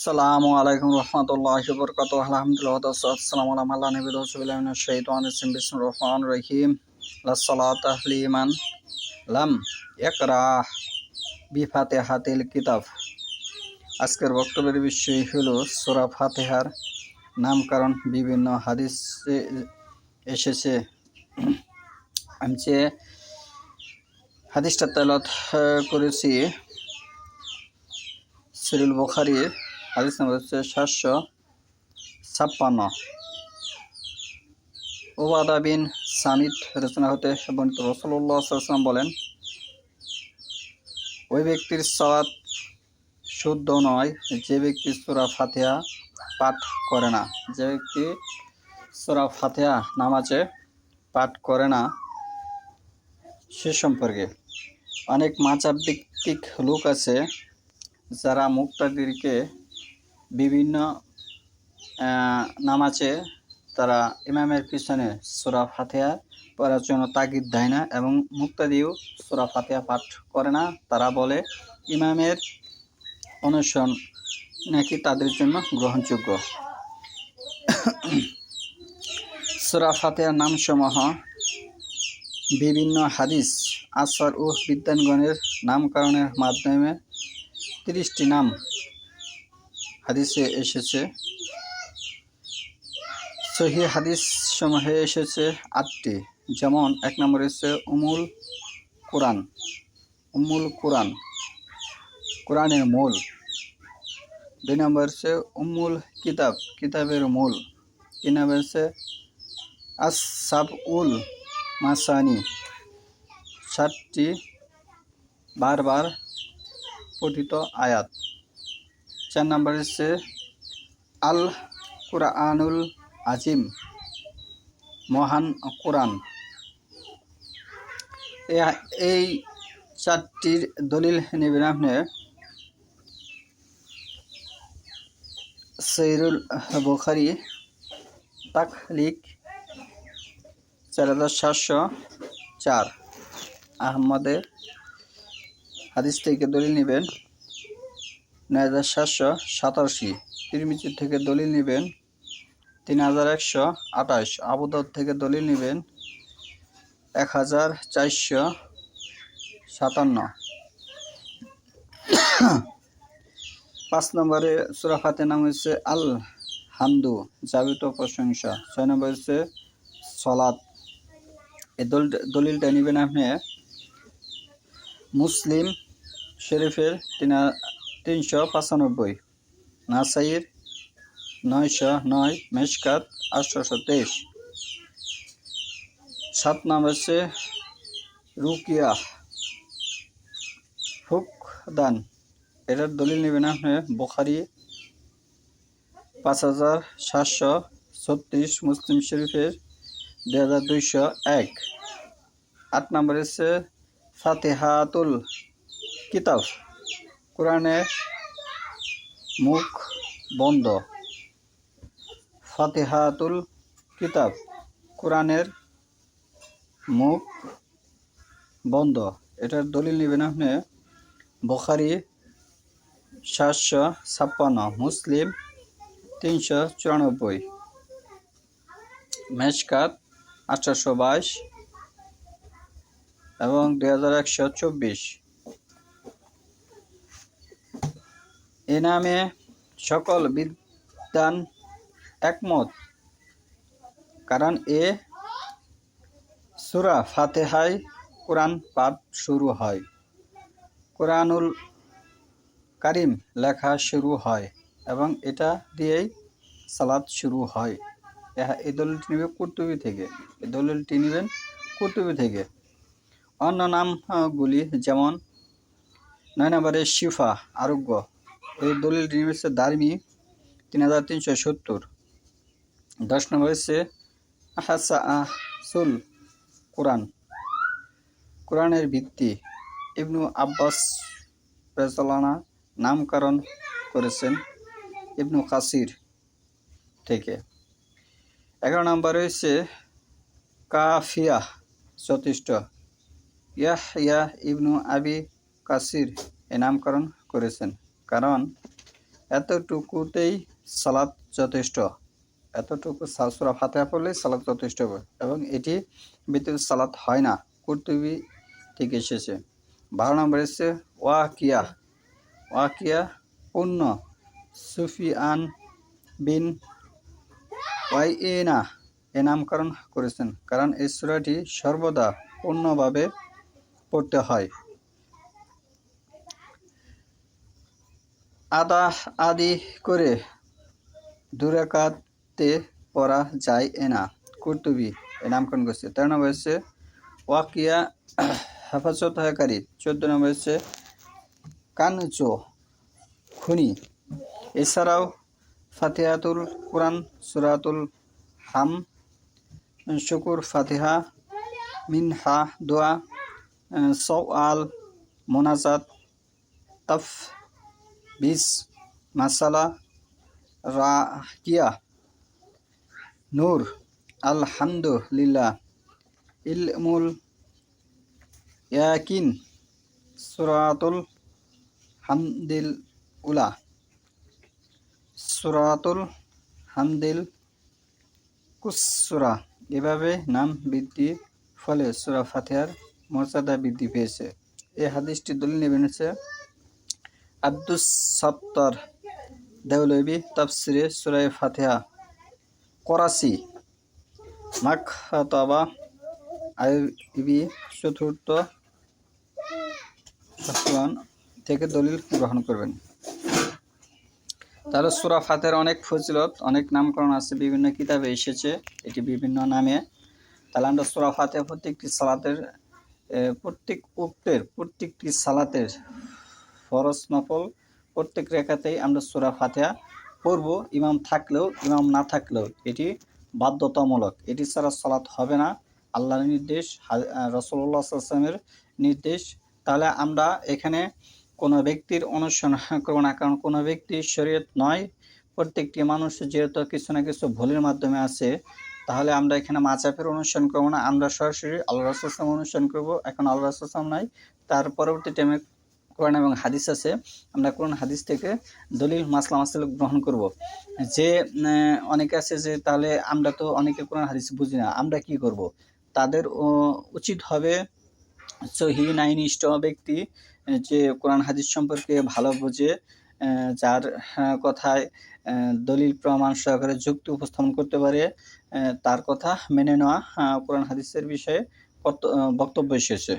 আসসালামু আলাইকুম রহমতুল্লাহি ওয়া বারাকাতুহু আলহামদুলিল্লাহ ওয়া আসসালামু আলা মান লা নাবিয়্যা বা'দাহু বিসমিল্লাহি মিনাশ শাইতানির রাজিম বিসমিল্লাহির রহমানির রহিম লাস-সালাতা লিমান লাম ইকরা বিফাতিহাতিল কিতাব। আজকের বক্তব্যের বিষয় হলো সূরা ফাতিহার নামকরণ। বিভিন্ন হাদিসে এসেছে। আমি যে হাদিসটা তেলাওয়াত করেছি সহিহ বুখারীর হাদিস নম্বর হচ্ছে 756। উবাদা বিন সামিত রচনা হতে বর্ণিত, রাসূলুল্লাহ সাল্লাল্লাহু আলাইহি ওয়াসাল্লাম বলেন, ওই ব্যক্তির সালাত শুদ্ধ নয় যে ব্যক্তি সূরা ফাতিহা পাঠ করে না। যে ব্যক্তি সূরা ফাতিহা নামাজে পাঠ করে না সে সম্পর্কে অনেক মাযহাব ভিত্তিক লোক আছে যারা মুক্তাদিরকে বিভিন্ন নামাজে তারা ইমামের পিছনে সূরা ফাতিহা পড়ার জন্য তাগিদ দেয় না এবং মুক্তাদিও সূরা ফাতিহা পাঠ করে না। তারা বলে ইমামের অনুসরণ নাকি তাদের জন্য গ্রহণযোগ্য। সূরা ফাতিহার নামসমূহ বিভিন্ন হাদিস, আসার ও বিদ্বানগণের নামকরণের মাধ্যমে 30টি নাম হাদিসে এসেছে। সহিহ হাদিস সমূহে এসেছে 8টি। যেমন 1 নম্বরে হচ্ছে উম্মুল কুরআন, কোরআনের মূল। 2 নম্বর হচ্ছে উম্মুল কিতাব, কিতাবের মূল। 3 নম্বর হচ্ছে আস-সাবউল মাসানি, 7টি বারবার পঠিত আয়াত। 4 নম্বর হচ্ছে আল কুরআনুল আজিম, মহান কোরআন। এই 4টির দলিল নেবেন আপনি সহিহ বুখারী তাখলিক 4704, আহমদে হাদিস থেকে দলিল নেবেন 9787, তিরমিজি থেকে দলিল নেবেন 3128, আবু দাউদ থেকে দলিল নেবেন 1457। 5 নম্বরে সূরা ফাতিহার নাম হচ্ছে আল হামদু, যাবিত প্রশংসা। 6 নম্বর হচ্ছে সালাত। এই দলিলটা নেবেন আপনি মুসলিম শরীফের 395, নাসাইর 909, মেশকাত 823। 7 নম্বর হচ্ছে রুকিয়া, ফুকদান। এটার দলিল নেবেন আপনি বুখারী 5736, মুসলিম শরীফের 2201। 8 নম্বর হচ্ছে ফাতিহাতুল কিতাব, কোরআনের মুখ বন্ধ। ফাতিহাতুল কিতাব, কোরআনের মুখ বন্ধ। এটার দলিল নেবেন আপনি বুখারী 756, মুসলিম 394, মেশকাত 822 এবং 2124। এ নামে সকল বিদ্বান একমত, কারণ এ সূরা ফাতিহায় কোরআন পাঠ শুরু হয়, কোরআনুল কারীম লেখা শুরু হয় এবং এটা দিয়েই সালাত শুরু হয়। এই দলিলটি নেবেন কুরতুবী থেকে। অন্য নামগুলি যেমন 9 নম্বরে শিফা, আরোগ্য। এই দলিলটি হচ্ছে দারমি 3370। 10 নম্বর হচ্ছে আহসাসুল কোরআন, কোরআনের ভিত্তি। ইবনু আব্বাস রাদিয়াল্লাহু নামকরণ করেছেন ইবনু কাসির থেকে। 11 নম্বর হচ্ছে কাফিয়া, যথেষ্ট। ইয়াহইয়া ইবনু আবি কাসির এ নামকরণ করেছেন, কারণ এতটুকুতেই সালাত যথেষ্ট। এতটুকু সূরা ফাতিহা পড়লেই সালাত যথেষ্ট হবে এবং এটি ব্যতীত সালাত হয় না। কুরতুবী থেকে এসেছে। 12 নম্বর এসেছে ওয়াকিয়া। ওয়াকিয়া পূর্ণ সুফিয়ান বিন ওয়াইনা এ নামকরণ করেছেন, কারণ এই সূরাটি সর্বদা পূর্ণভাবে পড়তে হয়। আদি করে 2 রাকাতে পড়া যায় না। কুরতুবী এ নামকরণ করেছে। 13 নম্বর হচ্ছে ওয়াকিয়া হেফাজতকারী। 14 নম্বর হচ্ছে কানজো খুনি। এছাড়াও ফাতিহাতুল কুরআন, সূরাতুল হাম, শুকুর, ফাতিহা, মিনহা, দোয়া, সওয়াল, মোনাজাত, তাফবিস, মাসালা, রাকিয়া, নূর, আলহামদুলিল্লাহ, ইলমুল ইয়াকিন, সূরাতুল হামদিল উলা, সূরাতুল হামদিল কুসরা। এভাবে নাম বৃদ্ধির ফলে সূরা ফাতিহার মর্যাদা বৃদ্ধি পেয়েছে। এই হাদিসটি দলিল নেবেন হচ্ছে আব্দুস সাত্তার দেওলভী তাফসিরে সূরা ফাতিহা, করাচি, মাকতাবা আইবি, চতুর্থ থেকে দলিল গ্রহণ করবেন। তাহলে সূরা ফাতিহার অনেক ফজিলত, অনেক নামকরণ আছে, বিভিন্ন কিতাবে এসেছে এটি বিভিন্ন নামে। তাহলে আমরা সূরা ফাতিহা প্রত্যেকটি সালাতের ফরজ নফল প্রত্যেক রাকাতেই আমরা সূরা ফাতিহা পড়ব। ইমাম থাকলেও ইমাম না থাকলেও এটি বাধ্যতামূলক। এটি ছাড়া সালাত হবে না। আল্লাহর নির্দেশ, রাসূলুল্লাহ সাল্লাল্লাহু আলাইহি ওয়াসাল্লামের নির্দেশ। তাহলে আমরা এখানে কোনো ব্যক্তির অনুসরণ করব না, কারণ কোনো ব্যক্তি শরীয়ত নয়। প্রত্যেকটি মানুষ যেহেতু কিছু না কিছু ভুলের মাধ্যমে আছে, তাহলে আমরা এখানে মাযহাবের অনুসরণ করব না, আমরা সরাসরি আল্লাহ রাসূল সাল্লাল্লাহু আলাইহি ওয়াসাল্লাম অনুসরণ করব। এখন আল্লাহ রাসূল সাল্লাল্লাহু আলাইহি ওয়াসাল্লাম নাই, তার পরবর্তী টাইমে কোরআন এবং হাদিস আছে, আমরা কোরআন হাদিস থেকে দলিল মাসলা মাসাইল গ্রহণ করব। যে অনেকে আছে যে তাহলে আমরা তো অনেকে কোরআন হাদিস বুঝি না, আমরা কি করব? তাদের উচিত হবে সহিহ নিষ্ঠ ব্যক্তি, যে কোরআন হাদিস সম্পর্কে ভালো বোঝে, যার কথায় দলিল প্রমাণ সহকারে যুক্তি উপস্থাপন করতে পারে, তার কথা মেনে নেওয়া কোরআন হাদিসের বিষয়ে বক্তব্য এসেছে।